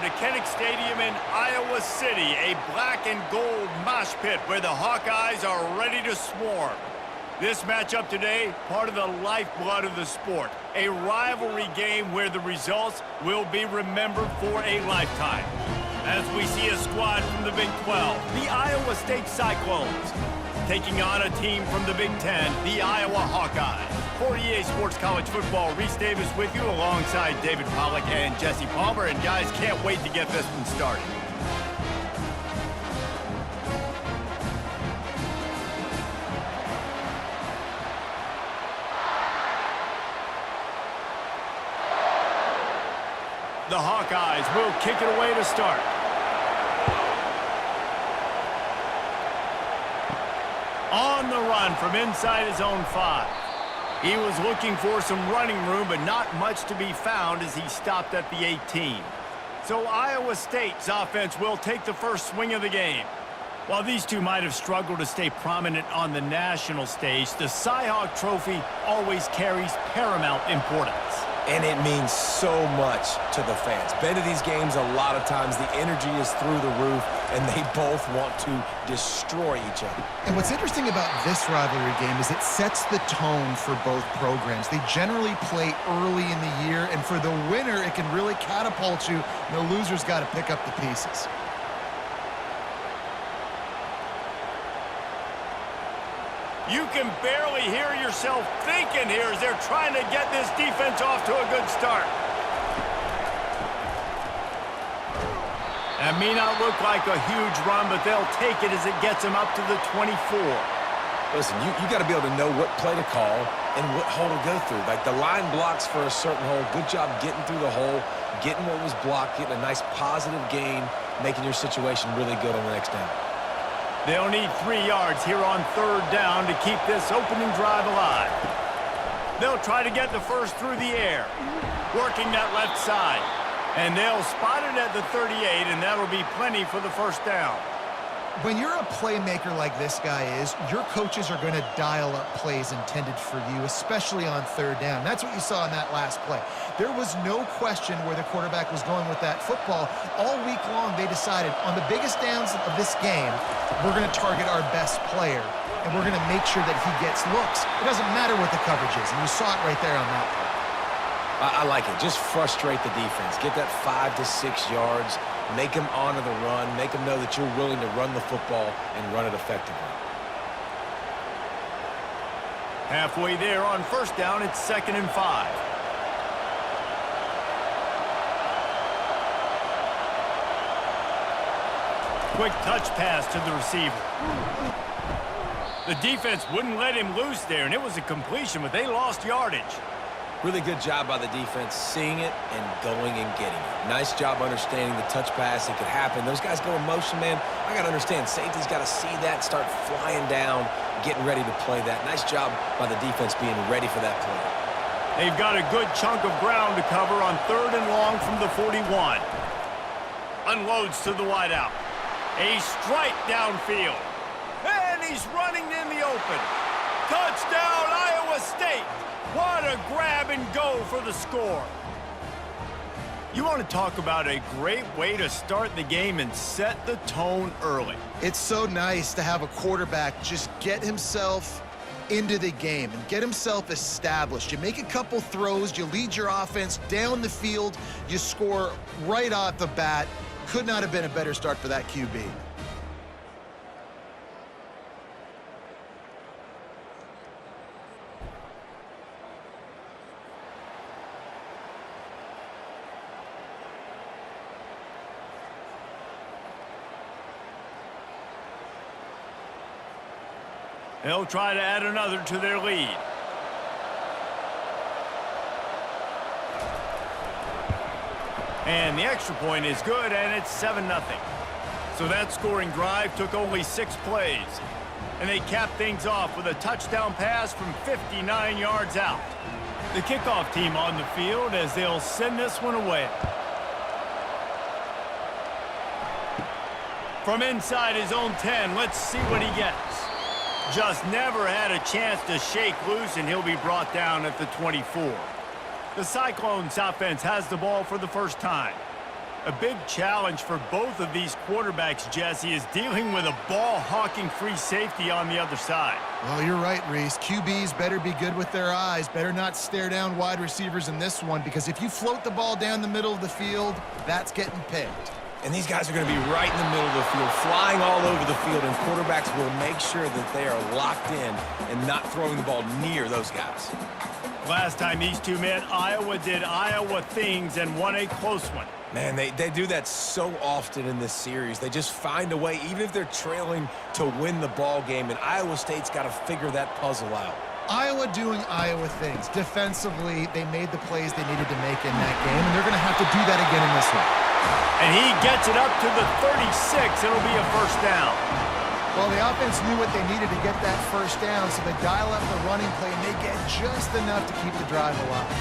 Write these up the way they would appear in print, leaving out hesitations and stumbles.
to Kinnick Stadium in Iowa City, a black and gold mosh pit where the Hawkeyes are ready to swarm. This matchup today, part of the lifeblood of the sport, a rivalry game where the results will be remembered for a lifetime. As we see a squad from the Big 12, the Iowa State Cyclones, taking on a team from the Big 10, the Iowa Hawkeyes. For EA Sports College Football, Reese Davis with you alongside David Pollack and Jesse Palmer. And guys, can't wait to get this one started. The Hawkeyes will kick it away to start. On the run from inside his own 5. He was looking for some running room, but not much to be found as he stopped at the 18. So Iowa State's offense will take the first swing of the game. While these two might have struggled to stay prominent on the national stage, the Cy-Hawk Trophy always carries paramount importance. And it means so much to the fans. Been to these games a lot of times, the energy is through the roof, and they both want to destroy each other. And what's interesting about this rivalry game is it sets the tone for both programs. They generally play early in the year, and for the winner, it can really catapult you. The loser's got to pick up the pieces. You can barely hear yourself thinking here as they're trying to get this defense off to a good start. That may not look like a huge run, but they'll take it as it gets them up to the 24. Listen, you got to be able to know what play to call and what hole to go through. Like, the line blocks for a certain hole. Good job getting through the hole, getting what was blocked, getting a nice positive gain, making your situation really good on the next down. They'll need 3 yards here on 3rd down to keep this opening drive alive. They'll try to get the first through the air, working that left side. And they'll spot it at the 38, and that'll be plenty for the first down. When you're a playmaker like this guy is, your coaches are going to dial up plays intended for you, especially on 3rd down. That's what you saw in that last play. There was no question where the quarterback was going with that football. All week long, they decided on the biggest downs of this game, we're going to target our best player, and we're going to make sure that he gets looks. It doesn't matter what the coverage is, and you saw it right there on that play. I like it. Just frustrate the defense. Get that 5 to 6 yards. Make them honor the run. Make them know that you're willing to run the football and run it effectively. Halfway there on 1st down, it's 2nd and 5. Quick touch pass to the receiver. The defense wouldn't let him loose there, and it was a completion, but they lost yardage. Really good job by the defense, seeing it and going and getting it. Nice job understanding the touch pass. It could happen. Those guys go in motion, man. I got to understand, safety's got to see that, start flying down, getting ready to play that. Nice job by the defense being ready for that play. They've got a good chunk of ground to cover on 3rd and long from the 41. Unloads to the wideout. A strike downfield. And he's running in the open. Touchdown, Iowa State. What a grab and go for the score. You want to talk about a great way to start the game and set the tone early. It's so nice to have a quarterback just get himself into the game and get himself established. You make a couple throws, you lead your offense down the field, you score right off the bat. Could not have been a better start for that QB. They'll try to add another to their lead. And the extra point is good, and it's 7-0. So that scoring drive took only 6 plays. And they capped things off with a touchdown pass from 59 yards out. The kickoff team on the field as they'll send this one away. From inside his own 10, let's see what he gets. Just never had a chance to shake loose, and he'll be brought down at the 24. The Cyclones offense has the ball for the first time. A big challenge for both of these quarterbacks, Jesse, is dealing with a ball-hawking free safety on the other side. Well, you're right, Reese. QBs better be good with their eyes. Better not stare down wide receivers in this one, because if you float the ball down the middle of the field, that's getting picked. And these guys are going to be right in the middle of the field, flying all over the field, and quarterbacks will make sure that they are locked in and not throwing the ball near those guys. Last time these two met, Iowa did Iowa things and won a close one. Man, they do that so often in this series. They just find a way, even if they're trailing, to win the ball game, and Iowa State's got to figure that puzzle out. Iowa doing Iowa things. Defensively, they made the plays they needed to make in that game, and they're going to have to do that again in this one. And he gets it up to the 36. It'll be a first down. Well, the offense knew what they needed to get that first down, so they dial up the running play, and they get just enough to keep the drive alive.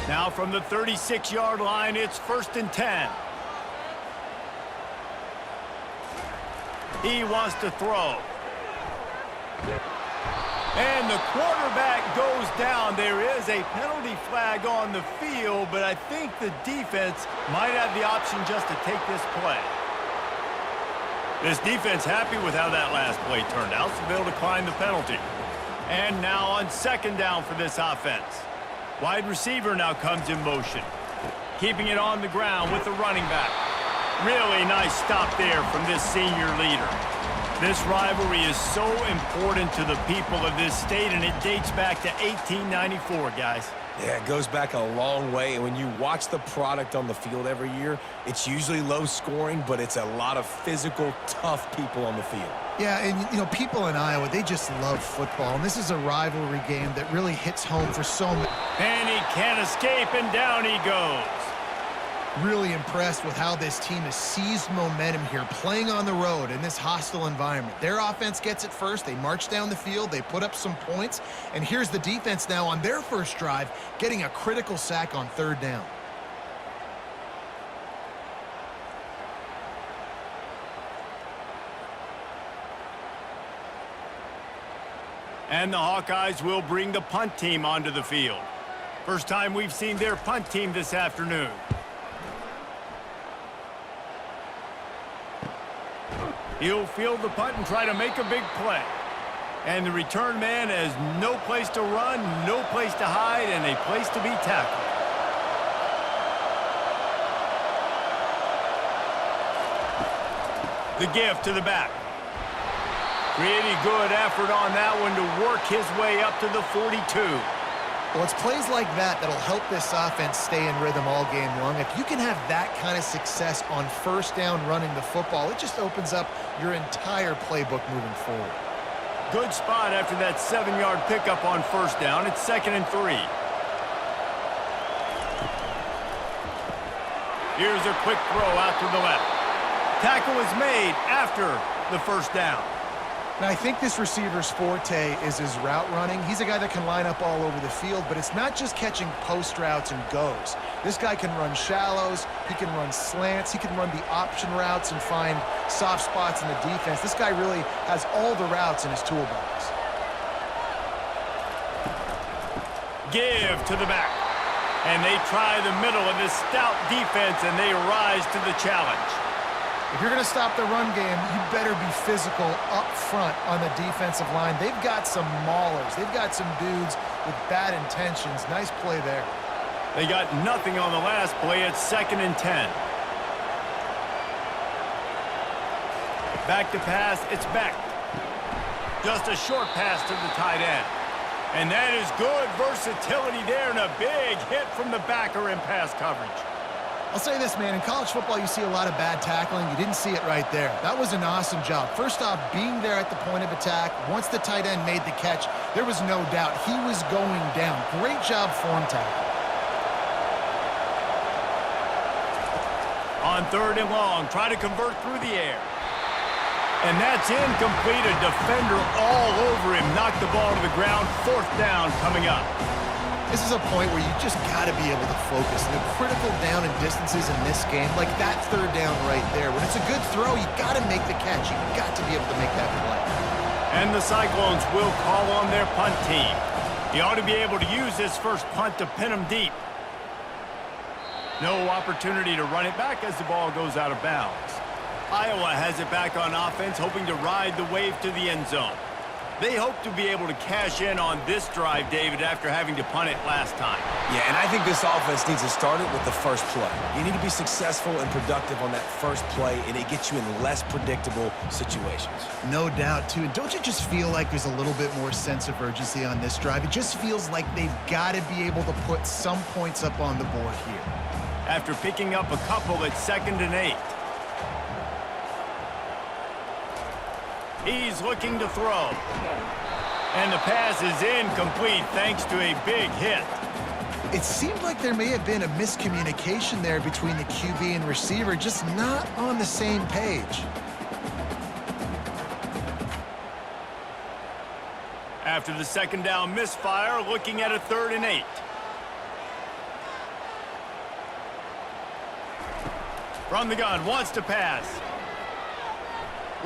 Now from the 36-yard line, it's 1st and 10. He wants to throw. And the quarterback goes down. There is a penalty flag on the field, but I think the defense might have the option just to take this play. This defense happy with how that last play turned out, so they'll decline the penalty. And now on 2nd down for this offense. Wide receiver now comes in motion. Keeping it on the ground with the running back. Really nice stop there from this senior leader. This rivalry is so important to the people of this state, and it dates back to 1894, guys. Yeah, it goes back a long way, and when you watch the product on the field every year, it's usually low scoring, but it's a lot of physical, tough people on the field. Yeah, and, you know, people in Iowa, they just love football, and this is a rivalry game that really hits home for so many. And he can't escape, and down he goes. Really impressed with how this team has seized momentum here, playing on the road in this hostile environment. Their offense gets it first. They march down the field. They put up some points. And here's the defense now on their first drive, getting a critical sack on 3rd down. And the Hawkeyes will bring the punt team onto the field. First time we've seen their punt team this afternoon. He'll field the punt and try to make a big play. And the return man has no place to run, no place to hide, and a place to be tackled. The give to the back. Pretty good effort on that one to work his way up to the 42. Well, it's plays like that that'll help this offense stay in rhythm all game long. If you can have that kind of success on 1st down running the football, it just opens up your entire playbook moving forward. Good spot after that 7-yard pickup on 1st down. It's 2nd and 3. Here's a quick throw out to the left. Tackle is made after the 1st down. Now, I think this receiver's forte is his route running. He's a guy that can line up all over the field, but it's not just catching post routes and goes. This guy can run shallows, he can run slants, he can run the option routes and find soft spots in the defense. This guy really has all the routes in his toolbox. Give to the back. And they try the middle of this stout defense, and they rise to the challenge. If you're going to stop the run game, you better be physical up front on the defensive line. They've got some maulers. They've got some dudes with bad intentions. Nice play there. They got nothing on the last play. It's 2nd and 10. Back to pass. It's Beck. Just a short pass to the tight end. And that is good versatility there, and a big hit from the backer in pass coverage. I'll say this, man. In college football, you see a lot of bad tackling. You didn't see it right there. That was an awesome job. First off, being there at the point of attack. Once the tight end made the catch, there was no doubt he was going down. Great job form tackle. On 3rd and long, try to convert through the air. And that's incomplete. A defender all over him. Knocked the ball to the ground. 4th down coming up. This is a point where you just got to be able to focus. The critical down and distances in this game, like that 3rd down right there. When it's a good throw, you got to make the catch. You got to be able to make that play. And the Cyclones will call on their punt team. He ought to be able to use this first punt to pin him deep. No opportunity to run it back as the ball goes out of bounds. Iowa has it back on offense, hoping to ride the wave to the end zone. They hope to be able to cash in on this drive, David, after having to punt it last time. Yeah, and I think this offense needs to start it with the first play. You need to be successful and productive on that first play, and it gets you in less predictable situations. No doubt, too. And don't you just feel like there's a little bit more sense of urgency on this drive? It just feels like they've got to be able to put some points up on the board here. After picking up a couple at 2nd and 8. He's looking to throw. And the pass is incomplete thanks to a big hit. It seemed like there may have been a miscommunication there between the QB and receiver, just not on the same page. After the 2nd down misfire, looking at a 3rd and 8. From the gun, wants to pass.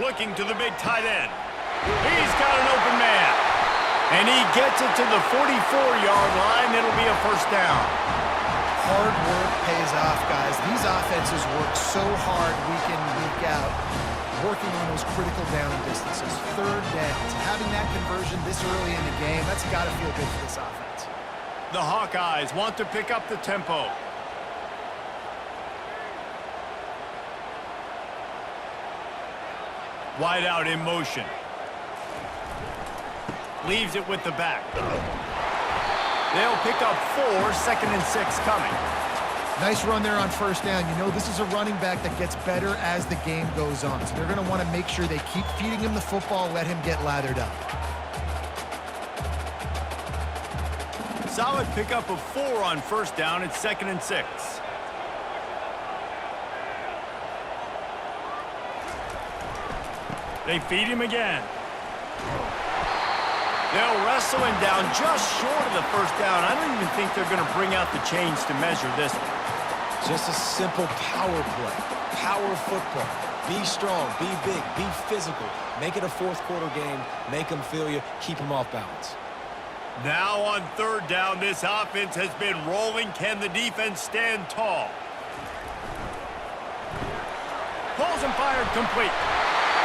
Looking to the big tight end. He's got an open man. And he gets it to the 44-yard line. It'll be a 1st down. Hard work pays off, guys. These offenses work so hard week in and week out, working on those critical down distances. 3rd downs. Having that conversion this early in the game, that's got to feel good for this offense. The Hawkeyes want to pick up the tempo. Wide out in motion. Leaves it with the back. They'll pick up 4, 2nd and 6 coming. Nice run there on 1st down. You know, this is a running back that gets better as the game goes on. So they're going to want to make sure they keep feeding him the football, let him get lathered up. Solid pickup of 4 on 1st down at 2nd and 6. They feed him again. They'll wrestle him down just short of the 1st down. I don't even think they're going to bring out the chains to measure this one. Just a simple power play. Power football. Be strong, be big, be physical. Make it a 4th quarter game. Make them feel you. Keep them off balance. Now on 3rd down, this offense has been rolling. Can the defense stand tall? Pulls and fired complete.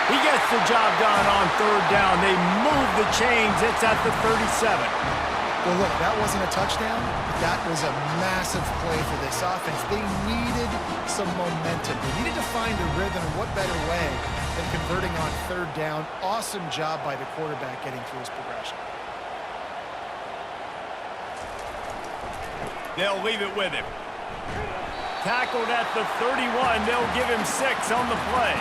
He gets the job done on 3rd down. They move the chains. It's at the 37. Well, look, that wasn't a touchdown. That was a massive play for this offense. They needed some momentum. They needed to find a rhythm, and what better way than converting on 3rd down. Awesome job by the quarterback getting through his progression. They'll leave it with him. Tackled at the 31. They'll give him 6 on the play.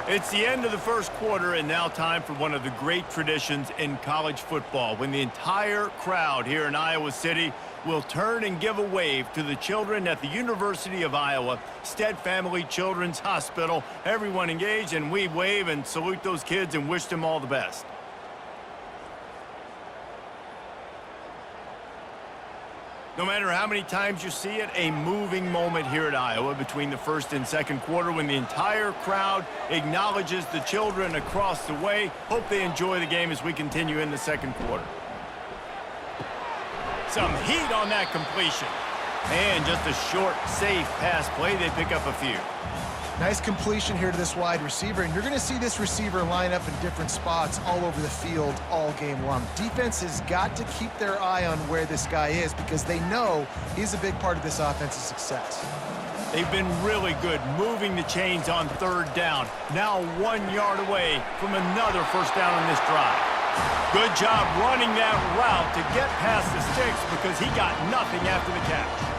It's the end of the 1st quarter, and now time for one of the great traditions in college football, when the entire crowd here in Iowa City will turn and give a wave to the children at the University of Iowa, Stead Family Children's Hospital. Everyone engaged, and we wave and salute those kids and wish them all the best. No matter how many times you see it, a moving moment here at Iowa between the 1st and 2nd quarter when the entire crowd acknowledges the children across the way. Hope they enjoy the game as we continue in the 2nd quarter. Some heat on that completion. And just a short, safe pass play. They pick up a few. Nice completion here to this wide receiver, and you're going to see this receiver line up in different spots all over the field all game long. Defense has got to keep their eye on where this guy is because they know he's a big part of this offense's success. They've been really good moving the chains on 3rd down. Now 1 yard away from another 1st down on this drive. Good job running that route to get past the sticks because he got nothing after the catch.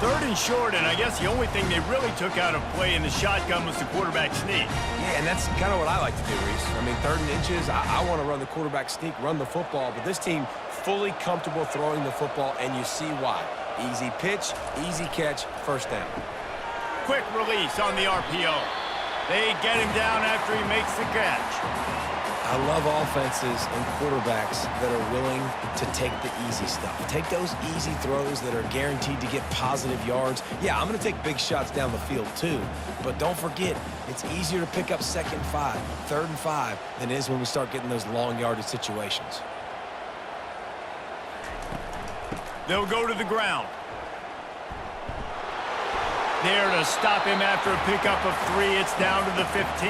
3rd and short, and I guess the only thing they really took out of play in the shotgun was the quarterback sneak. Yeah, and that's kind of what I like to do, Reese. I mean, 3rd and inches, I want to run the quarterback sneak, run the football, but this team fully comfortable throwing the football, and you see why. Easy pitch, easy catch, 1st down. Quick release on the RPO. They get him down after he makes the catch. I love offenses and quarterbacks that are willing to take the easy stuff. Take those easy throws that are guaranteed to get positive yards. Yeah, I'm going to take big shots down the field too, but don't forget, it's easier to pick up 2nd and 5, 3rd and 5 than it is when we start getting those long yardage situations. They'll go to the ground. There to stop him after a pickup of 3. It's down to the 15.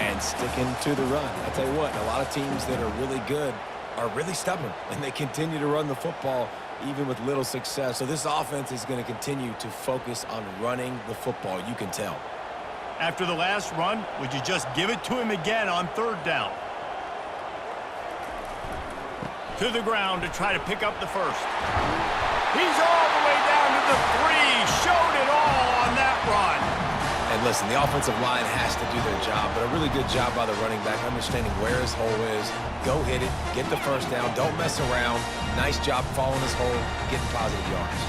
And sticking to the run. I tell you what, a lot of teams that are really good are really stubborn, and they continue to run the football even with little success. So this offense is going to continue to focus on running the football. You can tell. After the last run, would you just give it to him again on 3rd down? To the ground to try to pick up the 1st. He's all the way down to the 3. Showed it all on that run. And listen, the offensive line has to do their job, but a really good job by the running back, understanding where his hole is. Go hit it, get the 1st down, don't mess around. Nice job following his hole, getting positive yards.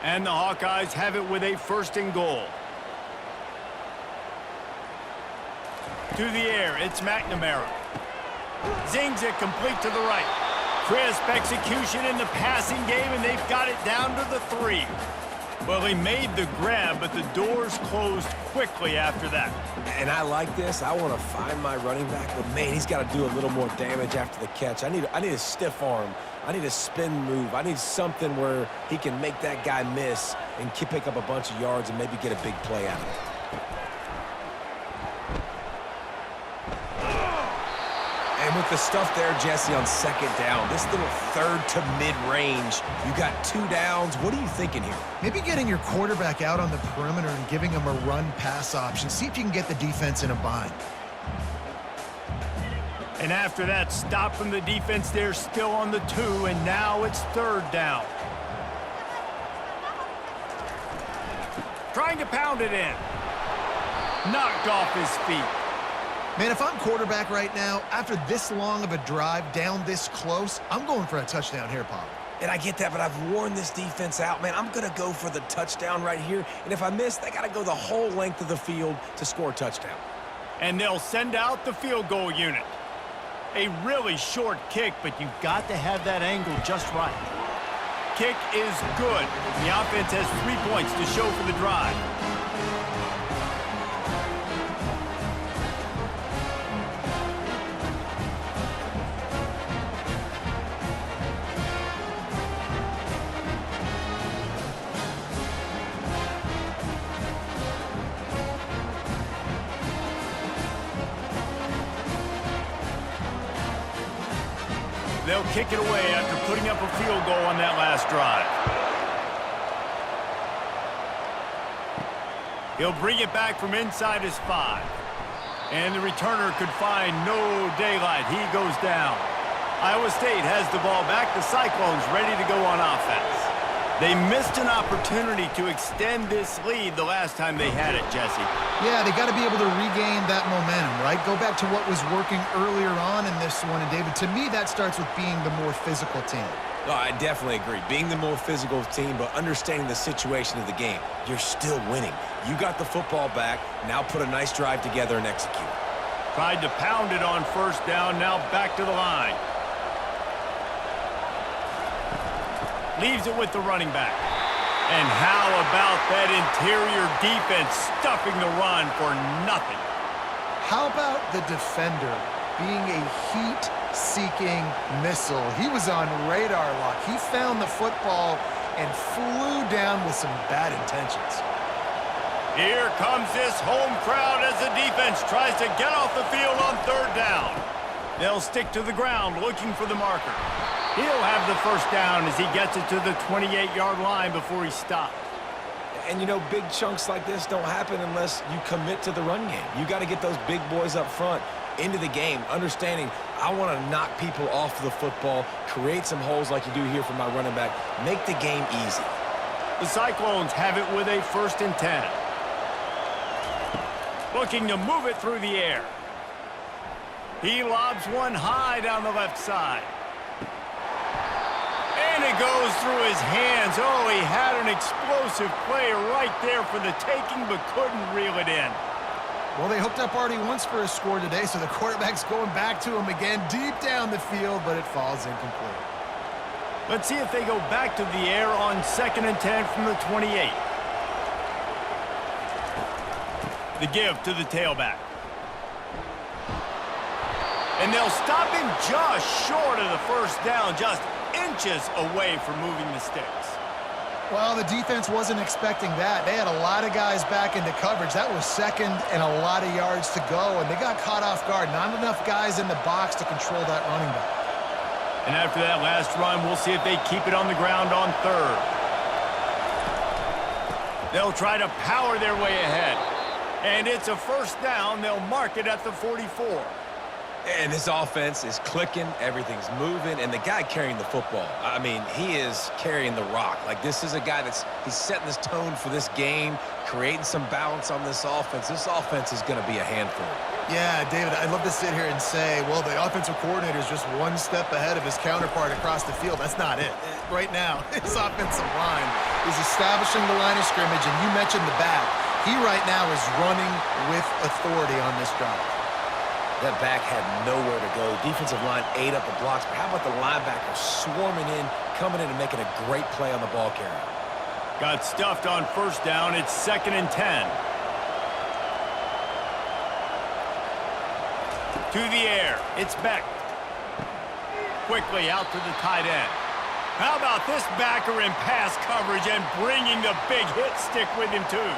And the Hawkeyes have it with a 1st and goal. To the air, it's McNamara. Zings it complete to the right. Crisp execution in the passing game, and they've got it down to the 3. Well, he made the grab, but the doors closed quickly after that. And I like this. I want to find my running back, but, man, he's got to do a little more damage after the catch. I need a stiff arm. I need a spin move. I need something where he can make that guy miss and pick up a bunch of yards and maybe get a big play out of it. And with the stuff there, Jesse, on 2nd down, this little 3rd to mid-range, you got 2 downs. What are you thinking here? Maybe getting your quarterback out on the perimeter and giving him a run-pass option. See if you can get the defense in a bind. And after that stop from the defense, they're still on the 2, and now it's 3rd down. Trying to pound it in. Knocked off his feet. Man, if I'm quarterback right now, after this long of a drive down this close, I'm going for a touchdown here, Pop. And I get that, but I've worn this defense out. Man, I'm going to go for the touchdown right here. And if I miss, they got to go the whole length of the field to score a touchdown. And they'll send out the field goal unit. A really short kick, but you've got to have that angle just right. Kick is good. The offense has 3 points to show for the drive. They'll kick it away after putting up a field goal on that last drive. He'll bring it back from inside his 5. And the returner could find no daylight. He goes down. Iowa State has the ball back. The Cyclones ready to go on offense. They missed an opportunity to extend this lead the last time they had it, Jesse. Yeah, they got to be able to regain that momentum, right? Go back to what was working earlier on in this one. And, David, to me, that starts with being the more physical team. No, I definitely agree. Being the more physical team, but understanding the situation of the game. You're still winning. You got the football back. Now put a nice drive together and execute. Tried to pound it on 1st down. Now back to the line. Leaves it with the running back. And how about that interior defense stuffing the run for nothing? How about the defender being a heat-seeking missile? He was on radar lock. He found the football and flew down with some bad intentions. Here comes this home crowd as the defense tries to get off the field on 3rd down. They'll stick to the ground looking for the marker. He'll have the 1st down as he gets it to the 28-yard line before he stopped. And, you know, big chunks like this don't happen unless you commit to the run game. You got to get those big boys up front into the game, understanding I want to knock people off the football, create some holes like you do here for my running back, make the game easy. The Cyclones have it with a 1st and 10. Looking to move it through the air. He lobs one high down the left side. And it goes through his hands. Oh, he had an explosive play right there for the taking, but couldn't reel it in. Well, they hooked up already once for a score today, so the quarterback's going back to him again deep down the field, but it falls incomplete. Let's see if they go back to the air on 2nd and 10 from the 28. The give to the tailback. And they'll stop him just short of the first down, just inches away from moving the sticks. Well, the defense wasn't expecting that. They had a lot of guys back into coverage. That was second and a lot of yards to go, and they got caught off guard. Not enough guys in the box to control that running back. And after that last run, we'll see if they keep it on the ground on 3rd. They'll try to power their way ahead. And it's a first down. They'll mark it at the 44. And this offense is clicking, everything's moving, and the guy carrying the football, I mean, he is carrying the rock. Like, this is a guy he's setting this tone for this game, creating some balance on this offense. This offense is going to be a handful. Yeah, David, I'd love to sit here and say, well, the offensive coordinator is just one step ahead of his counterpart across the field. That's not it. Right now, his offensive line is establishing the line of scrimmage, and you mentioned the back. He right now is running with authority on this drive. That back had nowhere to go. Defensive line ate up the blocks, but how about the linebacker swarming in, coming in and making a great play on the ball carrier? Got stuffed on first down. It's 2nd and 10. To the air. It's Vikk. Quickly out to the tight end. How about this backer in pass coverage and bringing the big hit stick with him, too?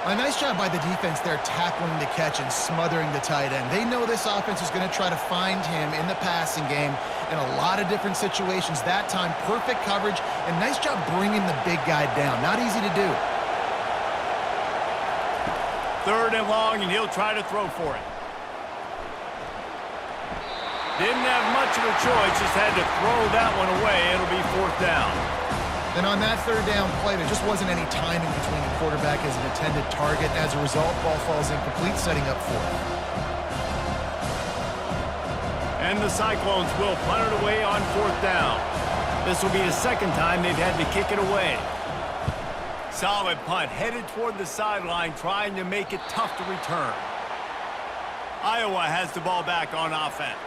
A nice job by the defense there tackling the catch and smothering the tight end. They know this offense is going to try to find him in the passing game in a lot of different situations. That time, perfect coverage, and nice job bringing the big guy down. Not easy to do. 3rd and long, and he'll try to throw for it. Didn't have much of a choice, just had to throw that one away. It'll be 4th down. And on that 3rd down play, there just wasn't any timing between the quarterback as an intended target. As a result, ball falls incomplete, setting up 4th. And the Cyclones will punt it away on 4th down. This will be the 2nd time they've had to kick it away. Solid punt, headed toward the sideline, trying to make it tough to return. Iowa has the ball back on offense.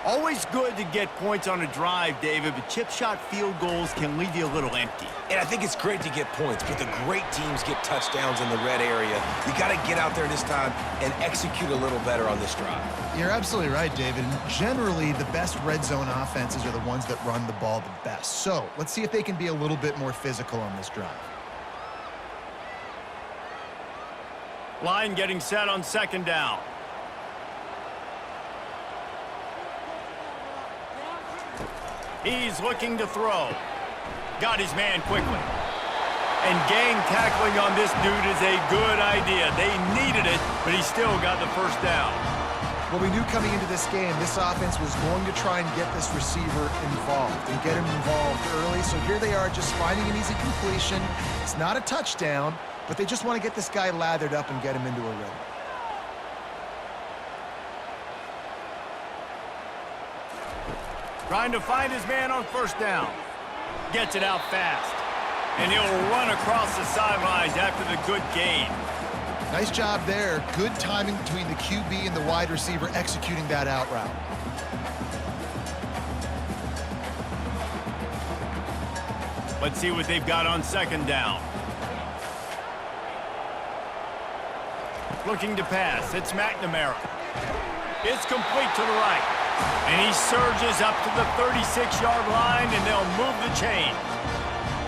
Always good to get points on a drive, David, but chip shot field goals can leave you a little empty. And I think it's great to get points, but the great teams get touchdowns in the red area. You got to get out there this time and execute a little better on this drive. You're absolutely right, David. And generally, the best red zone offenses are the ones that run the ball the best. So let's see if they can be a little bit more physical on this drive. Line getting set on 2nd down. He's looking to throw. Got his man quickly. And gang tackling on this dude is a good idea. They needed it, but he still got the first down. Well, we knew coming into this game, this offense was going to try and get this receiver involved and get him involved early. So here they are just finding an easy completion. It's not a touchdown, but they just want to get this guy lathered up and get him into a rhythm. Trying to find his man on 1st down. Gets it out fast. And he'll run across the sidelines after the good gain. Nice job there. Good timing between the QB and the wide receiver executing that out route. Let's see what they've got on 2nd down. Looking to pass. It's McNamara. It's complete to the right. And he surges up to the 36-yard line, and they'll move the chains.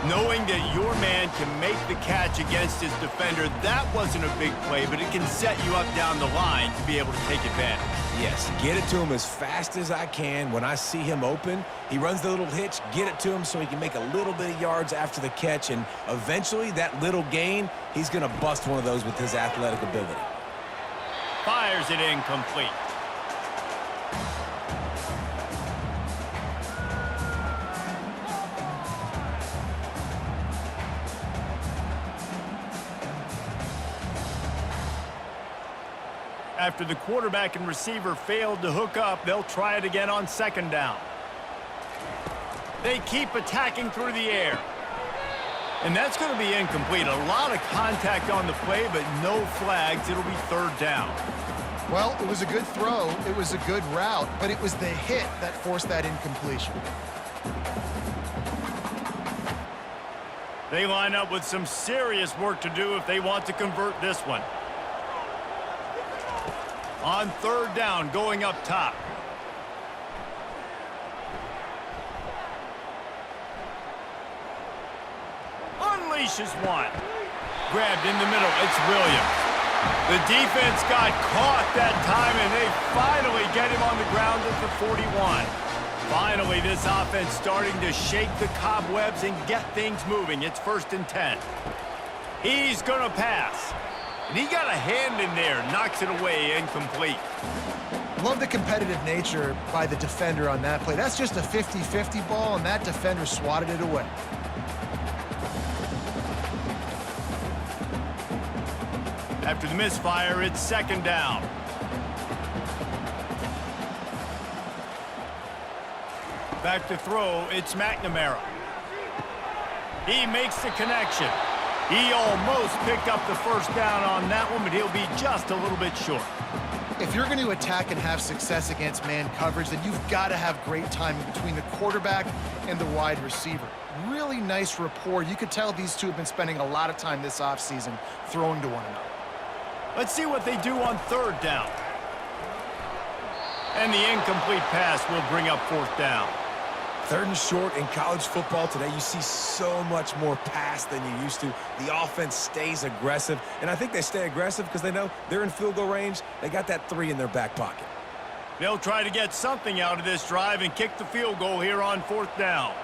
Knowing that your man can make the catch against his defender, that wasn't a big play, but it can set you up down the line to be able to take advantage. Yes, get it to him as fast as I can. When I see him open, he runs the little hitch, get it to him so he can make a little bit of yards after the catch, and eventually that little gain, he's going to bust one of those with his athletic ability. Fires it incomplete. After the quarterback and receiver failed to hook up, they'll try it again on 2nd down. They keep attacking through the air. And that's going to be incomplete. A lot of contact on the play, but no flags. It'll be third down. Well, it was a good throw. It was a good route, but it was the hit that forced that incompletion. They line up with some serious work to do if they want to convert this one. On third down, going up top. Unleashes one. Grabbed in the middle. It's Williams. The defense got caught that time, and they finally get him on the ground at the 41. Finally, this offense starting to shake the cobwebs and get things moving. It's 1st and 10. He's going to pass. And he got a hand in there, knocks it away, incomplete. Love the competitive nature by the defender on that play. That's just a 50-50 ball, and that defender swatted it away. After the misfire, it's 2nd down. Back to throw, it's McNamara. He makes the connection. He almost picked up the 1st down on that one, but he'll be just a little bit short. If you're going to attack and have success against man coverage, then you've got to have great timing between the quarterback and the wide receiver. Really nice rapport. You could tell these two have been spending a lot of time this offseason throwing to one another. Let's see what they do on 3rd down. And the incomplete pass will bring up 4th down. 3rd and short in college football today, you see so much more pass than you used to. The offense stays aggressive, and I think they stay aggressive because they know they're in field goal range. They got that 3 in their back pocket. They'll try to get something out of this drive and kick the field goal here on 4th down.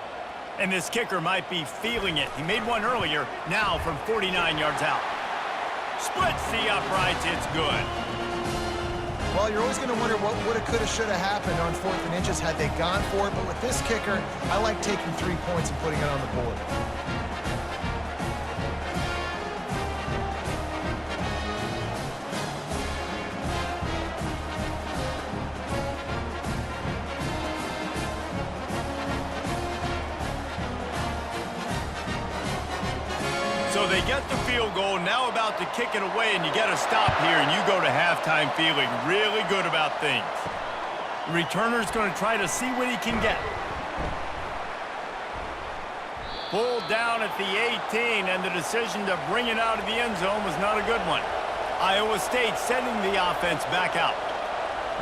And this kicker might be feeling it. He made one earlier, now from 49 yards out. Splits the uprights, it's good. Well, you're always going to wonder what woulda, coulda, shoulda happened on 4th and inches had they gone for it. But with this kicker, I like taking 3 points and putting it on the board. So they get the field goal, now about to kick it away, and you get a stop here, and you go to halftime feeling really good about things. The returner's going to try to see what he can get. Pulled down at the 18, and the decision to bring it out of the end zone was not a good one. Iowa State sending the offense back out.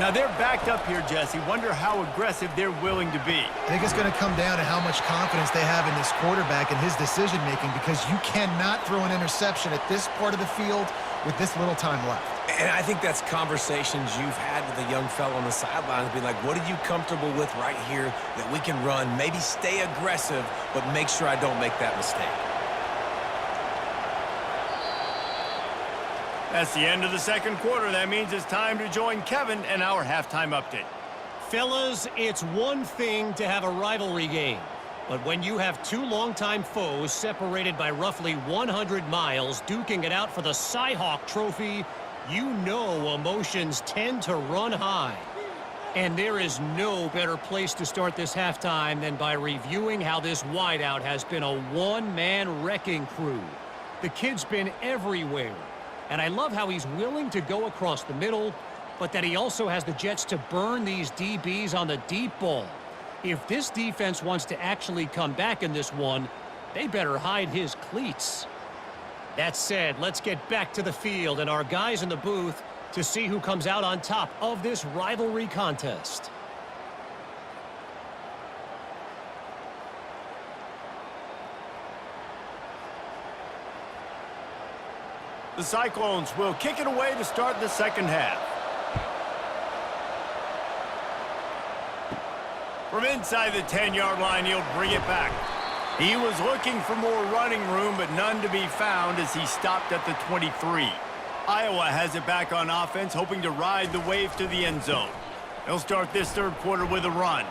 Now they're backed up here, Jesse. Wonder how aggressive they're willing to be. I think it's going to come down to how much confidence they have in this quarterback and his decision-making, because you cannot throw an interception at this part of the field with this little time left. And I think that's conversations you've had with a young fellow on the sidelines, being like, what are you comfortable with right here that we can run? Maybe stay aggressive, but make sure I don't make that mistake. That's the end of the 2nd quarter. That means it's time to join Kevin and our halftime update. Fellas, it's one thing to have a rivalry game, but when you have 2 longtime foes separated by roughly 100 miles duking it out for the Cy-Hawk Trophy, you know emotions tend to run high. And there is no better place to start this halftime than by reviewing how this wideout has been a one-man wrecking crew. The kid's been everywhere. And I love how he's willing to go across the middle, but that he also has the jets to burn these DBs on the deep ball. If this defense wants to actually come back in this one, they better hide his cleats. That said, let's get back to the field and our guys in the booth to see who comes out on top of this rivalry contest. The Cyclones will kick it away to start the 2nd half. From inside the 10-yard line, he'll bring it back. He was looking for more running room, but none to be found as he stopped at the 23. Iowa has it back on offense, hoping to ride the wave to the end zone. They'll start this 3rd quarter with a run.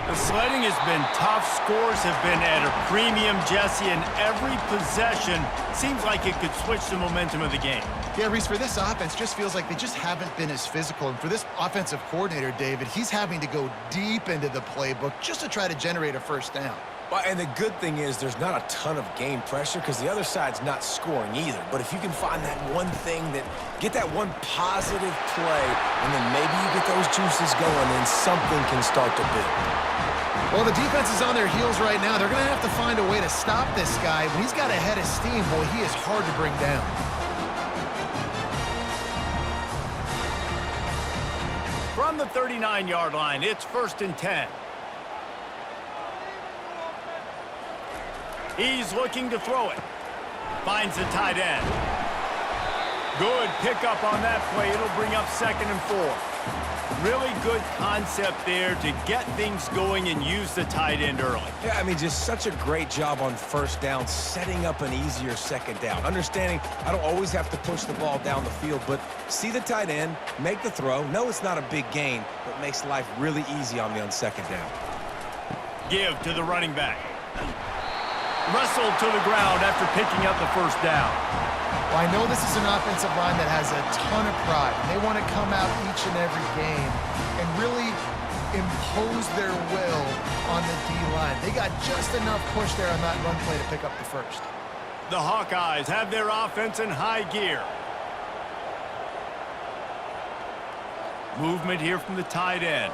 The sledding has been tough. Scores have been at a premium, Jesse, and every possession seems like it could switch the momentum of the game. Yeah, Reese, for this offense, just feels like they just haven't been as physical. And for this offensive coordinator, David, he's having to go deep into the playbook just to try to generate a 1st down. Well, and the good thing is there's not a ton of game pressure because the other side's not scoring either. But if you can find that one thing get that one positive play, and then maybe you get those juices going, then something can start to build. Well, the defense is on their heels right now. They're going to have to find a way to stop this guy. When he's got a head of steam, boy, he is hard to bring down. From the 39-yard line, it's 1st and 10. He's looking to throw it. Finds the tight end. Good pickup on that play. It'll bring up 2nd and 4. Really good concept there to get things going and use the tight end early. Yeah, I mean, just such a great job on 1st down, setting up an easier 2nd down. Understanding I don't always have to push the ball down the field, but see the tight end, make the throw. No, it's not a big gain, but makes life really easy on me on 2nd down. Give to the running back. Wrestled to the ground after picking up the 1st down. Well, I know this is an offensive line that has a ton of pride. They want to come out each and every game and really impose their will on the D-line. They got just enough push there on that run play to pick up the 1st. The Hawkeyes have their offense in high gear. Movement here from the tight end.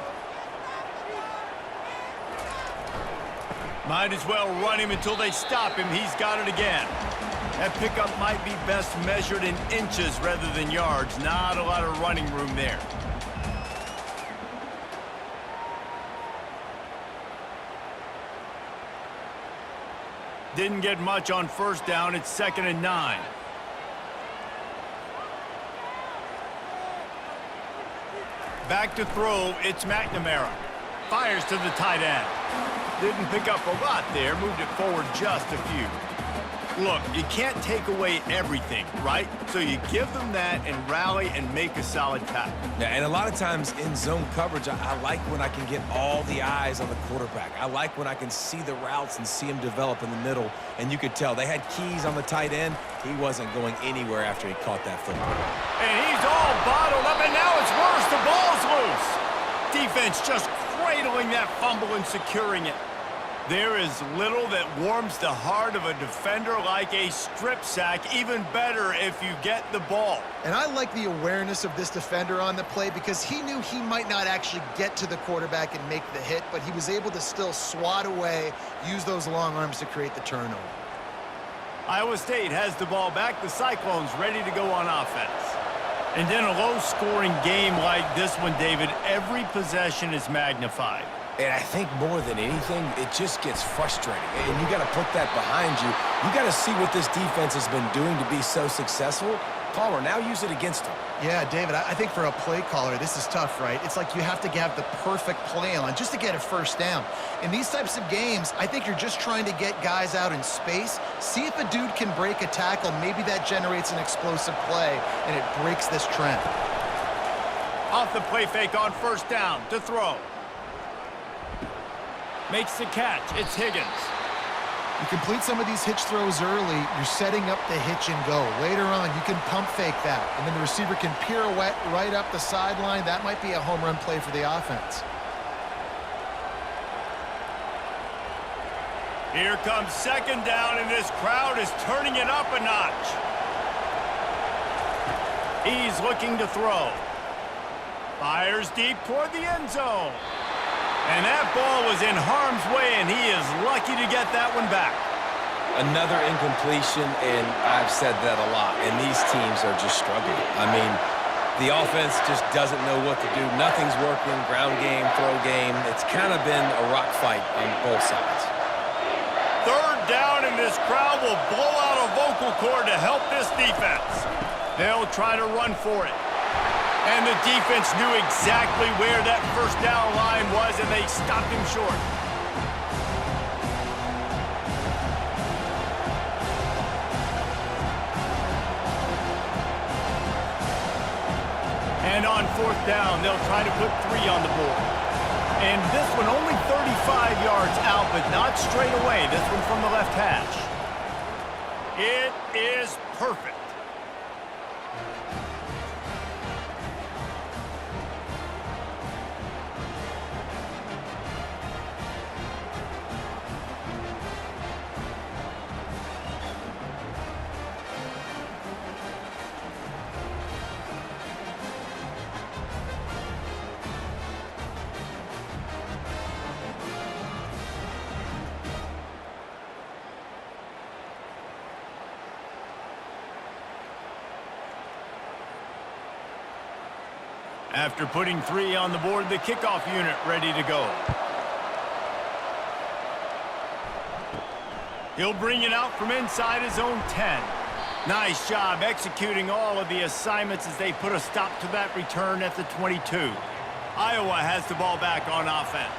Might as well run him until they stop him. He's got it again. That pickup might be best measured in inches rather than yards. Not a lot of running room there. Didn't get much on 1st down. It's 2nd and 9. Back to throw. It's McNamara. Fires to the tight end. Didn't pick up a lot there. Moved it forward just a few. Look, you can't take away everything, right? So you give them that and rally and make a solid tackle. Yeah, and a lot of times in zone coverage, I like when I can get all the eyes on the quarterback. I like when I can see the routes and see him develop in the middle. And you could tell they had keys on the tight end. He wasn't going anywhere after he caught that football. And he's all bottled up, and now it's worse. The ball's loose. Defense just cradling that fumble and securing it. There is little that warms the heart of a defender like a strip sack. Even better if you get the ball. And I like the awareness of this defender on the play because he knew he might not actually get to the quarterback and make the hit, but he was able to still swat away, use those long arms to create the turnover. Iowa State has the ball back. The Cyclones ready to go on offense. And in a low-scoring game like this one, David, every possession is magnified. And I think more than anything, it just gets frustrating. And you got to put that behind you. You got to see what this defense has been doing to be so successful. Palmer, now use it against them. Yeah, David, I think for a play caller, this is tough, right? It's like you have to have the perfect play on just to get a 1st down. In these types of games, I think you're just trying to get guys out in space. See if a dude can break a tackle. Maybe that generates an explosive play, and it breaks this trend. Off the play fake on 1st down to throw. Makes the catch. It's Higgins. You complete some of these hitch throws early, you're setting up the hitch and go. Later on, you can pump fake that, and then the receiver can pirouette right up the sideline. That might be a home run play for the offense. Here comes 2nd down, and this crowd is turning it up a notch. He's looking to throw. Fires deep toward the end zone. And that ball was in harm's way, and he is lucky to get that one back. Another incompletion, and I've said that a lot, and these teams are just struggling. I mean, the offense just doesn't know what to do. Nothing's working, ground game, throw game. It's kind of been a rock fight on both sides. 3rd down, and this crowd will blow out a vocal cord to help this defense. They'll try to run for it. And the defense knew exactly where that 1st down line was, and they stopped him short. And on 4th down, they'll try to put 3 on the board. And this one only 35 yards out, but not straight away. This one from the left hash. It is perfect. After putting 3 on the board, the kickoff unit ready to go. He'll bring it out from inside his own 10. Nice job executing all of the assignments as they put a stop to that return at the 22. Iowa has the ball back on offense.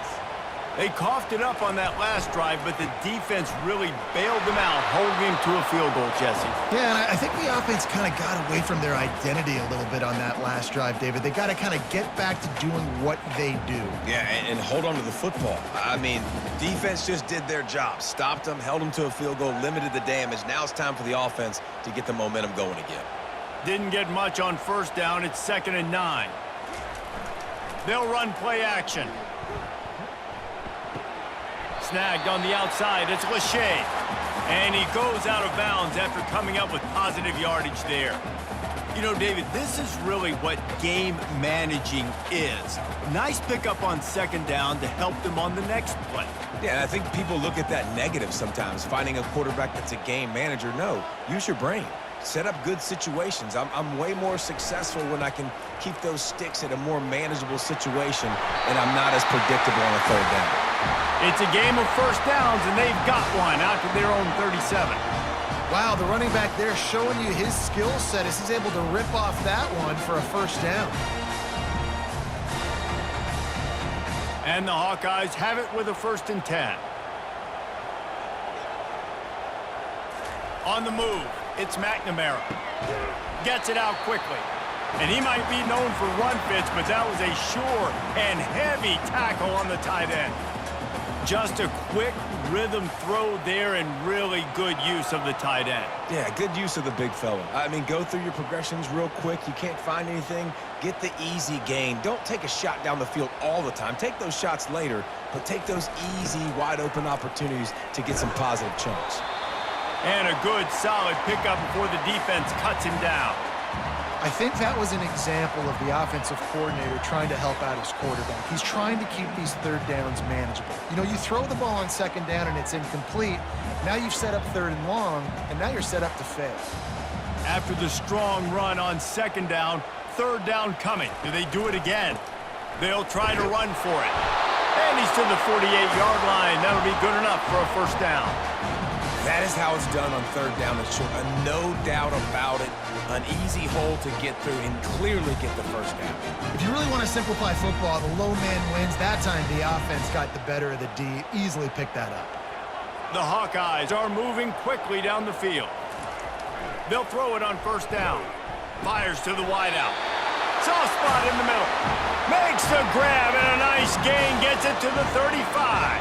They coughed it up on that last drive, but the defense really bailed them out, holding them to a field goal, Jesse. Yeah, and I think the offense kind of got away from their identity a little bit on that last drive, David. They got to kind of get back to doing what they do. Yeah, and hold on to the football. I mean, defense just did their job. Stopped them, held them to a field goal, limited the damage. Now it's time for the offense to get the momentum going again. Didn't get much on first down. It's 2nd and 9. They'll run play action. Snagged on the outside. It's Lachey. And he goes out of bounds after coming up with positive yardage there. You know, David, this is really what game managing is. Nice pickup on 2nd down to help them on the next play. Yeah, and I think people look at that negative sometimes, finding a quarterback that's a game manager. No, use your brain. Set up good situations. I'm way more successful when I can keep those sticks at a more manageable situation, and I'm not as predictable on a 3rd down. It's a game of first downs, and they've got one out to their own 37. Wow, the running back there showing you his skill set as he's able to rip off that one for a first down. And the Hawkeyes have it with a 1st and 10. On the move, it's McNamara. Gets it out quickly. And he might be known for run fits, but that was a sure and heavy tackle on the tight end. Just a quick rhythm throw there and really good use of the tight end. Yeah, good use of the big fella. I mean, go through your progressions real quick. You can't find anything. Get the easy gain. Don't take a shot down the field all the time. Take those shots later, but take those easy, wide-open opportunities to get some positive chunks. And a good, solid pickup before the defense cuts him down. I think that was an example of the offensive coordinator trying to help out his quarterback. He's trying to keep these 3rd downs manageable. You know, you throw the ball on 2nd down and it's incomplete. Now you've set up 3rd and long, and now you're set up to fail. After the strong run on 2nd down, 3rd down coming. Do they do it again? They'll try to run for it. And he's to the 48-yard line. That'll be good enough for a first down. That is how it's done on 3rd down and short. No doubt about it. An easy hole to get through and clearly get the first down. If you really want to simplify football, the low man wins. That time the offense got the better of the D. Easily picked that up. The Hawkeyes are moving quickly down the field. They'll throw it on 1st down. Fires to the wideout. Soft spot in the middle. Makes the grab and a nice gain. Gets it to the 35.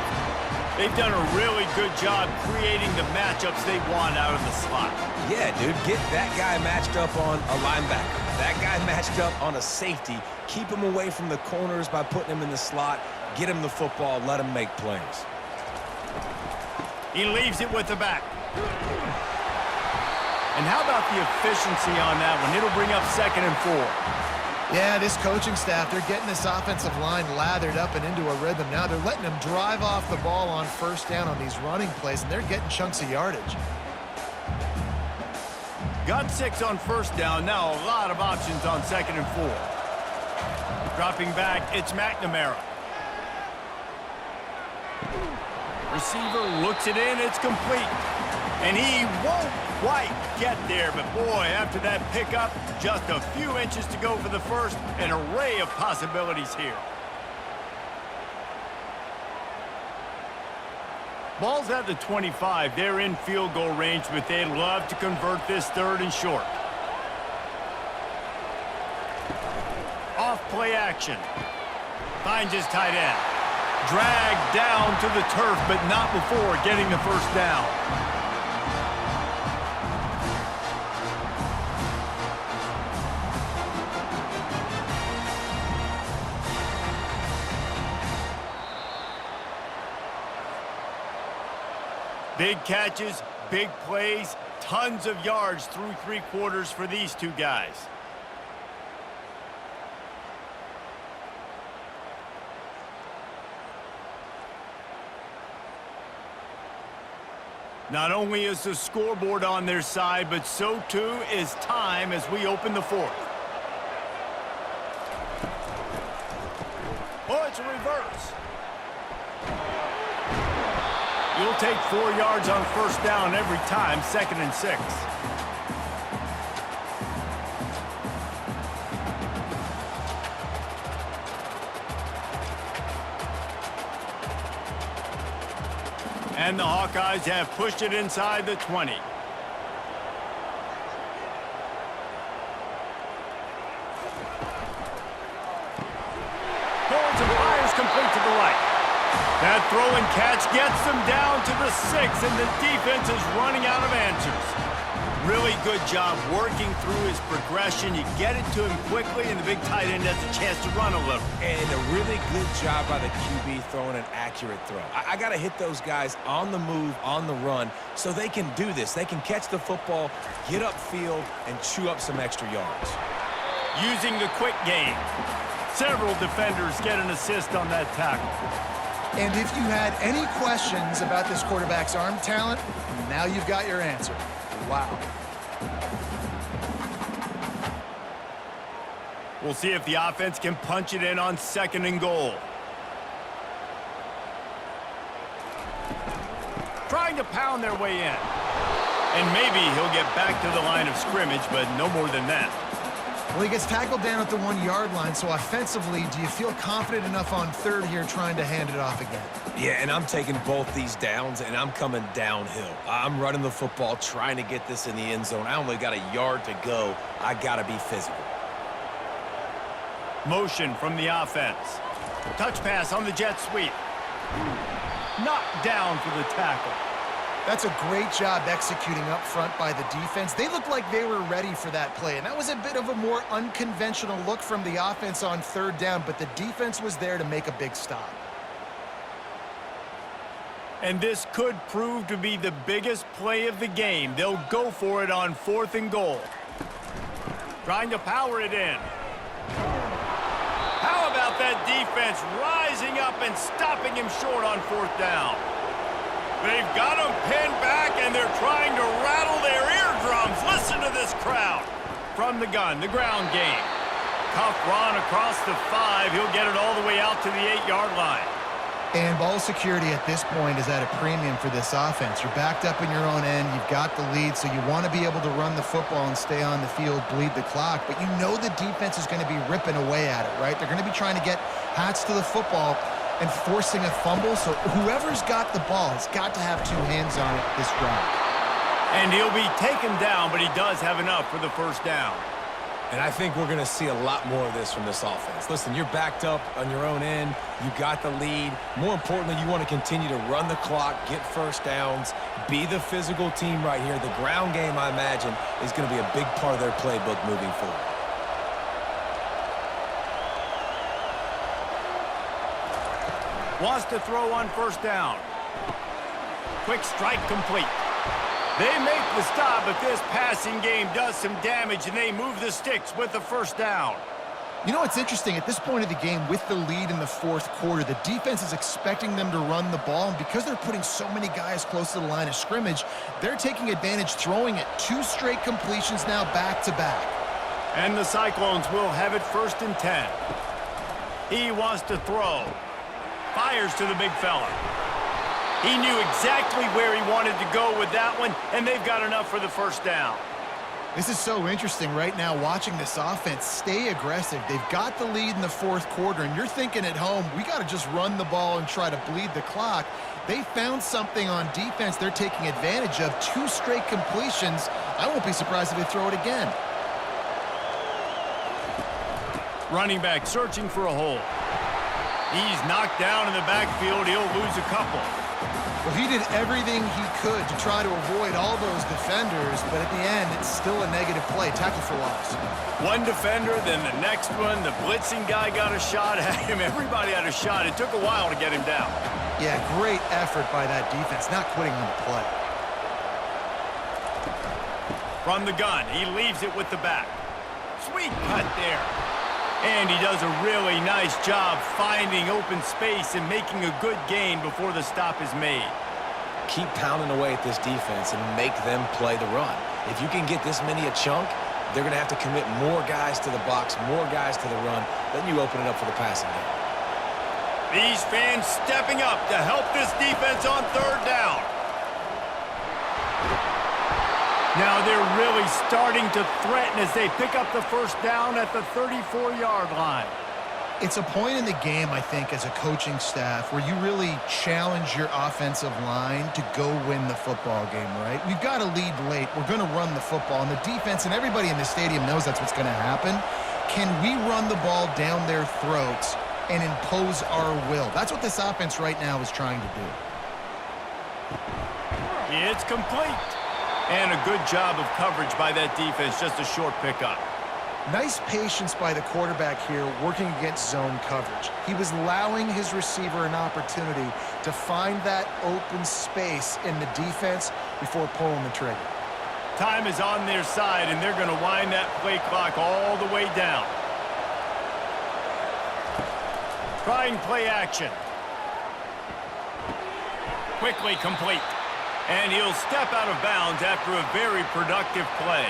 They've done a really good job creating the matchups they want out of the slot. Yeah, dude, get that guy matched up on a linebacker. That guy matched up on a safety. Keep him away from the corners by putting him in the slot. Get him the football. Let him make plays. He leaves it with the back. And how about the efficiency on that one? It'll bring up 2nd and 4. Yeah, this coaching staff, they're getting this offensive line lathered up and into a rhythm. Now they're letting them drive off the ball on 1st down on these running plays, and they're getting chunks of yardage. Got 6 on 1st down. Now a lot of options on 2nd and 4. Dropping back, it's McNamara. Receiver looks it in. It's complete. And he won't quite get there. But, boy, after that pickup, just a few inches to go for the first. An array of possibilities here. Ball's at the 25. They're in field goal range, but they'd love to convert this 3rd and short. Off play action. Finds his tight end. Dragged down to the turf, but not before getting the first down. Big catches, big plays, tons of yards through 3 quarters for these two guys. Not only is the scoreboard on their side, but so too is time as we open the 4th. It's a reverse. You'll take 4 yards on first down every time, 2nd and 6. And the Hawkeyes have pushed it inside the 20. Pulls and fires complete to the right. That throw and catch gets them down to the 6, and the defense is running out of answers. Really good job working through his progression. You get it to him quickly, and the big tight end has a chance to run a little. And a really good job by the QB throwing an accurate throw. I got to hit those guys on the move, on the run, so they can do this. They can catch the football, get upfield, and chew up some extra yards. Using the quick game. Several defenders get an assist on that tackle. And if you had any questions about this quarterback's arm talent, now you've got your answer. Wow. We'll see if the offense can punch it in on 2nd and goal. Trying to pound their way in. And maybe he'll get back to the line of scrimmage, but no more than that. Well, he gets tackled down at the 1-yard line, so offensively, do you feel confident enough on 3rd here trying to hand it off again? Yeah, and I'm taking both these downs, and I'm coming downhill. I'm running the football, trying to get this in the end zone. I only got a yard to go. I got to be physical. Motion from the offense. Touch pass on the jet sweep. Knocked down for the tackle. That's a great job executing up front by the defense. They looked like they were ready for that play, and that was a bit of a more unconventional look from the offense on 3rd down, but the defense was there to make a big stop. And this could prove to be the biggest play of the game. They'll go for it on 4th and goal. Trying to power it in. How about that defense rising up and stopping him short on 4th down? They've got him pinned back, and they're trying to rattle their eardrums. Listen to this crowd. From the gun, the ground game. Tough run across the 5. He'll get it all the way out to the 8-yard line. And ball security at this point is at a premium for this offense. You're backed up in your own end. You've got the lead, so you want to be able to run the football and stay on the field, bleed the clock. But you know the defense is going to be ripping away at it, right? They're going to be trying to get hats to the football and forcing a fumble, so whoever's got the ball has got to have 2 hands on it this drive. And he'll be taken down, but he does have enough for the 1st down. And I think we're going to see a lot more of this from this offense. Listen, you're backed up on your own end. You got the lead. More importantly, you want to continue to run the clock, get 1st downs, be the physical team right here. The ground game, I imagine, is going to be a big part of their playbook moving forward. Wants to throw on 1st down. Quick strike complete. They make the stop, but this passing game does some damage, and they move the sticks with the 1st down. You know what's interesting? At this point of the game, with the lead in the 4th quarter, the defense is expecting them to run the ball, and because they're putting so many guys close to the line of scrimmage, they're taking advantage, throwing it. 2 straight completions now back-to-back. And the Cyclones will have it 1st and 10. He wants to throw. Fires to the big fella. He knew exactly where he wanted to go with that one, and they've got enough for the 1st down. This is so interesting right now watching this offense stay aggressive. They've got the lead in the 4th quarter, and you're thinking at home, we got to just run the ball and try to bleed the clock. They found something on defense they're taking advantage of. 2 straight completions. I won't be surprised if they throw it again. Running back searching for a hole. He's knocked down in the backfield. He'll lose a couple. Well, he did everything he could to try to avoid all those defenders, but at the end, it's still a negative play. Tackle for loss. One defender, then the next one. The blitzing guy got a shot at him. Everybody had a shot. It took a while to get him down. Yeah, great effort by that defense, not quitting on the play. From the gun, he leaves it with the back. Sweet cut there. And he does a really nice job finding open space and making a good gain before the stop is made. Keep pounding away at this defense and make them play the run. If you can get this many a chunk, they're going to have to commit more guys to the box, more guys to the run. Then you open it up for the passing game. These fans stepping up to help this defense on third down. Now they're really starting to threaten as they pick up the first down at the 34-yard line. It's a point in the game, I think, as a coaching staff where you really challenge your offensive line to go win the football game, right? We've got to lead late. We're going to run the football, and the defense and everybody in the stadium knows that's what's going to happen. Can we run the ball down their throats and impose our will? That's what this offense right now is trying to do. It's complete. And a good job of coverage by that defense, just a short pickup. Nice patience by the quarterback here working against zone coverage. He was allowing his receiver an opportunity to find that open space in the defense before pulling the trigger. Time is on their side, and they're going to wind that play clock all the way down. Trying play action. Quickly complete. And he'll step out of bounds after a very productive play.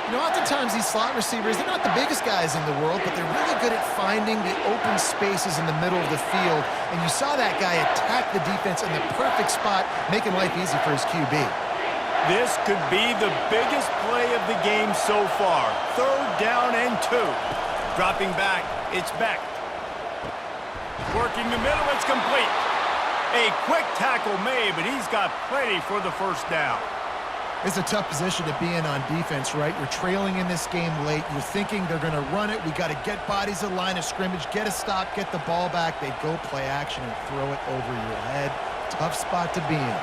You know, oftentimes these slot receivers, they're not the biggest guys in the world, but they're really good at finding the open spaces in the middle of the field. And you saw that guy attack the defense in the perfect spot, making life easy for his QB. This could be the biggest play of the game so far. Third down and 2. Dropping back, it's Beck. Working the middle, it's complete. A quick tackle made, but he's got plenty for the first down. It's a tough position to be in on defense, right? You're trailing in this game late. You're thinking they're going to run it. We got to get bodies in line of scrimmage, get a stop, get the ball back. They go play action and throw it over your head. Tough spot to be in.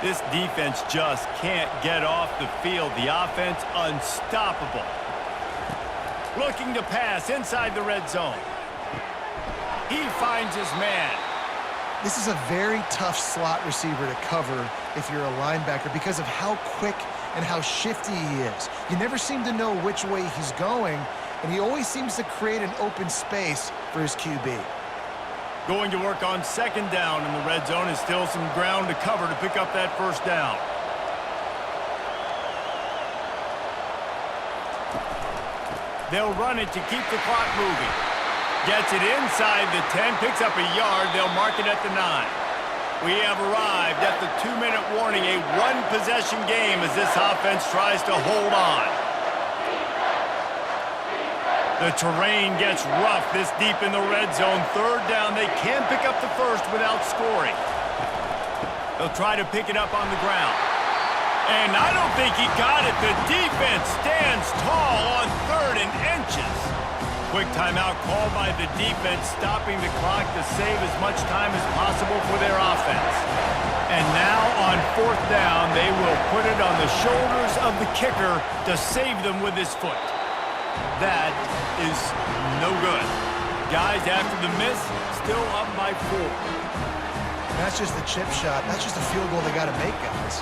This defense just can't get off the field. The offense unstoppable. Looking to pass inside the red zone. He finds his man. This is a very tough slot receiver to cover if you're a linebacker because of how quick and how shifty he is. You never seem to know which way he's going, and he always seems to create an open space for his QB. Going to work on second down in the red zone, and still some ground to cover to pick up that first down. They'll run it to keep the clock moving. Gets it inside the 10, picks up a yard. They'll mark it at the 9. We have arrived at the 2-minute warning, a one-possession game as this offense tries to hold on. The terrain gets rough this deep in the red zone. Third down, they can pick up the first without scoring. They'll try to pick it up on the ground. And I don't think he got it. The defense stands tall on 3rd and inches. Quick timeout called by the defense, stopping the clock to save as much time as possible for their offense. And now on 4th down, they will put it on the shoulders of the kicker to save them with his foot. That is no good. Guys, after the miss, still up by 4. That's just the chip shot. That's just a field goal they got to make, guys.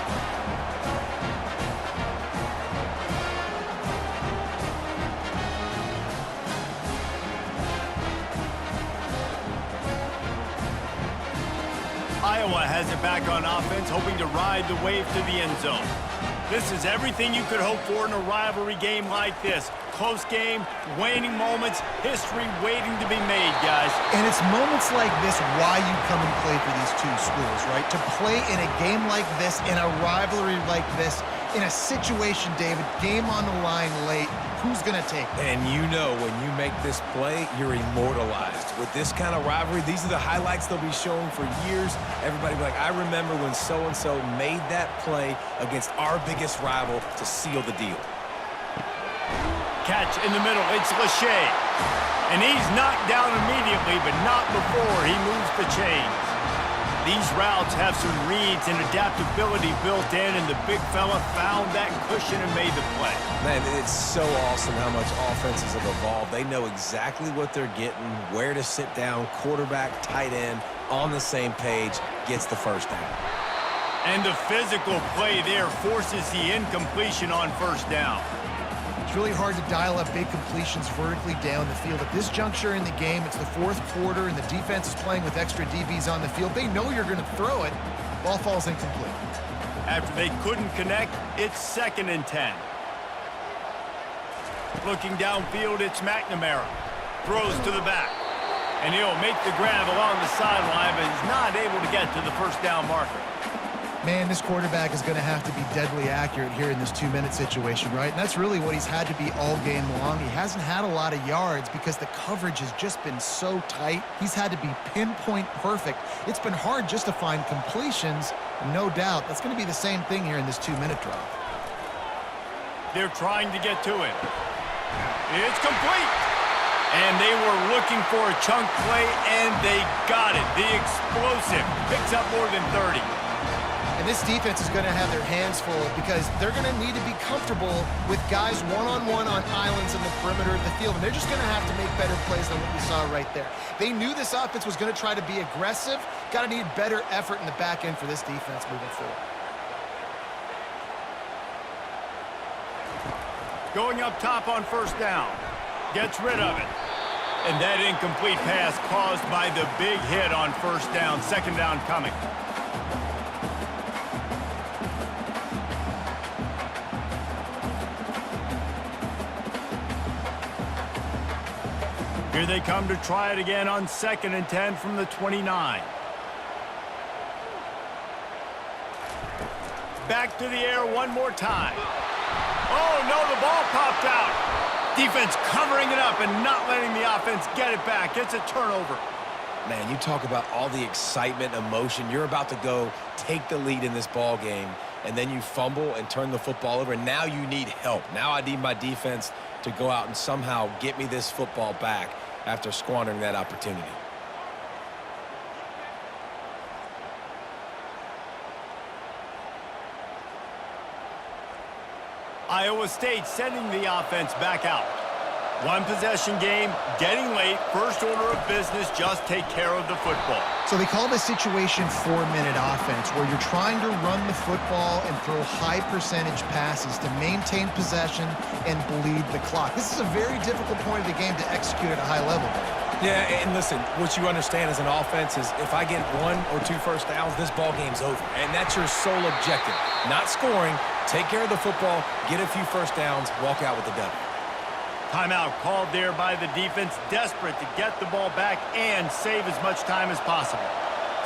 Iowa has it back on offense, hoping to ride the wave to the end zone. This is everything you could hope for in a rivalry game like this. Close game, waning moments, history waiting to be made, guys. And it's moments like this why you come and play for these two schools, right? To play in a game like this, in a rivalry like this, in a situation, David, game on the line late, who's going to take it? And you know when you make this play, you're immortalized. With this kind of rivalry, these are the highlights they'll be showing for years. Everybody will be like, I remember when so-and-so made that play against our biggest rival to seal the deal. Catch in the middle, it's Lachey. And he's knocked down immediately, but not before he moves the chains. These routes have some reads and adaptability built in, and the big fella found that cushion and made the play. Man, it's so awesome how much offenses have evolved. They know exactly what they're getting, where to sit down, quarterback, tight end, on the same page, gets the first down. And the physical play there forces the incompletion on first down. It's really hard to dial up big completions vertically down the field. At this juncture in the game, it's the 4th quarter, and the defense is playing with extra DBs on the field. They know you're going to throw it. Ball falls incomplete. After they couldn't connect, it's 2nd and 10. Looking downfield, it's McNamara. Throws to the back. And he'll make the grab along the sideline, but he's not able to get to the first down marker. Man, this quarterback is going to have to be deadly accurate here in this 2-minute situation, right? And that's really what he's had to be all game long. He hasn't had a lot of yards because the coverage has just been so tight. He's had to be pinpoint perfect. It's been hard just to find completions. No doubt that's going to be the same thing here in this 2-minute drive. They're trying to get to it. It's complete. And they were looking for a chunk play, and they got it. The explosive picks up more than 30. And this defense is going to have their hands full because they're going to need to be comfortable with guys one-on-one on islands in the perimeter of the field. And they're just going to have to make better plays than what we saw right there. They knew this offense was going to try to be aggressive. Got to need better effort in the back end for this defense moving forward. Going up top on first down. Gets rid of it. And that incomplete pass caused by the big hit on first down. Second down coming. Here they come to try it again on 2nd and 10 from the 29. Back to the air one more time. Oh, no, the ball popped out. Defense covering it up and not letting the offense get it back. It's a turnover. Man, you talk about all the excitement, emotion. You're about to go take the lead in this ball game, and then you fumble and turn the football over, and now you need help. Now I need my defense to go out and somehow get me this football back after squandering that opportunity. Iowa State sending the offense back out. One possession game, getting late, first order of business, just take care of the football. So they call this situation 4-minute offense, where you're trying to run the football and throw high percentage passes to maintain possession and bleed the clock. This is a very difficult point of the game to execute at a high level. Yeah, and listen, what you understand as an offense is if I get 1 or 2 first downs, this ball game's over. And that's your sole objective. Not scoring, take care of the football, get a few first downs, walk out with the W. Timeout called there by the defense, desperate to get the ball back and save as much time as possible.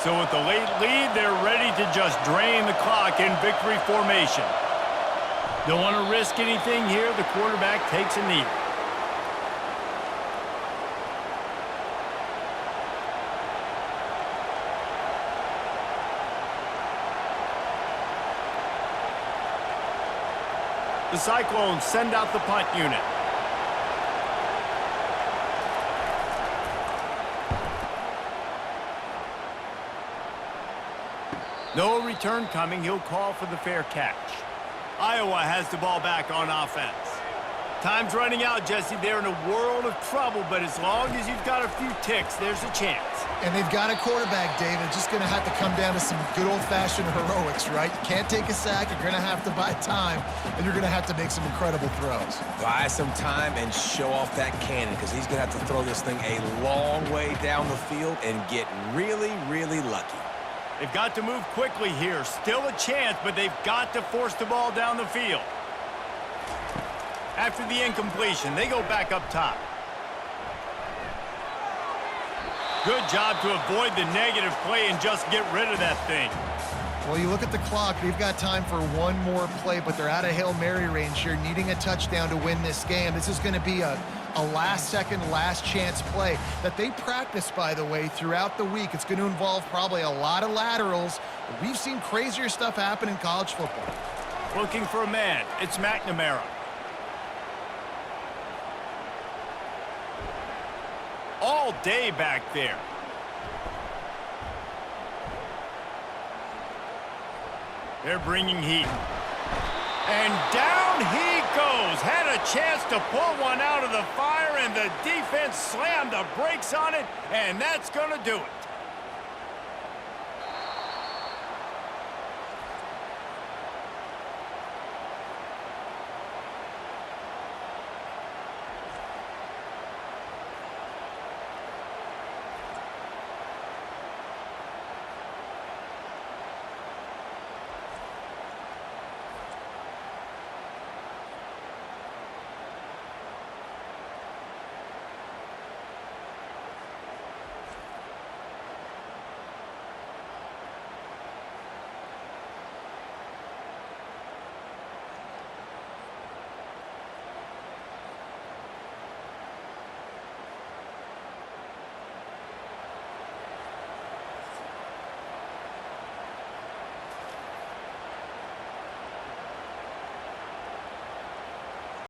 So with the late lead, they're ready to just drain the clock in victory formation. Don't want to risk anything here. The quarterback takes a knee. The Cyclones send out the punt unit. No return coming. He'll call for the fair catch. Iowa has the ball back on offense. Time's running out, Jesse. They're in a world of trouble, but as long as you've got a few ticks, there's a chance. And they've got a quarterback, Dave. It's just going to have to come down to some good old-fashioned heroics, right? You can't take a sack. You're going to have to buy time, and you're going to have to make some incredible throws. Buy some time and show off that cannon, because he's going to have to throw this thing a long way down the field and get really, really lucky. They've got to move quickly here. Still a chance, but they've got to force the ball down the field. After the incompletion, they go back up top. Good job to avoid the negative play and just get rid of that thing. Well, you look at the clock. They've got time for one more play, but they're out of Hail Mary range here, needing a touchdown to win this game. This is going to be a last-second, last-chance play that they practice, by the way, throughout the week. It's going to involve probably a lot of laterals. We've seen crazier stuff happen in college football. Looking for a man. It's McNamara. All day back there. They're bringing heat. And down he goes. Had a chance to pull one out of the fire, and the defense slammed the brakes on it, and that's going to do it.